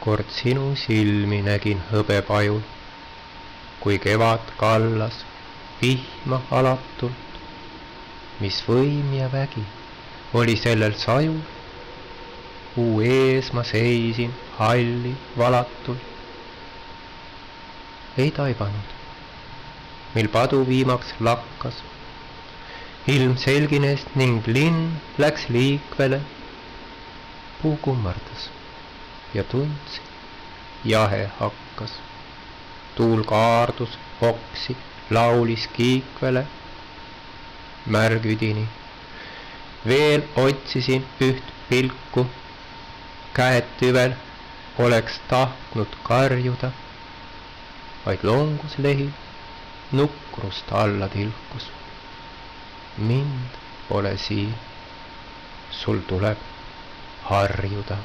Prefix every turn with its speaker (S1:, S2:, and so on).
S1: kord sinu silmi nägin hõbepajul, kui kevad kallas vihma alatult, mis võim ja vägi oli sellel sajul. Kuu ees ma seisin halli valatult, ei taibanud, mil padu viimaks lakkas. Ilm selgines ning linn läks liikvele. Puu kummardas ja tundsin, jahe hakkas. Tuul kaardus voksi, laulis kiikvele. Märgüdini veel otsisin üht pilku, käed tüvel oleks tahtnud karjuda, vaid longuslehi nukrust alla tilkus. Mind pole siin, sul tuleb harjuda.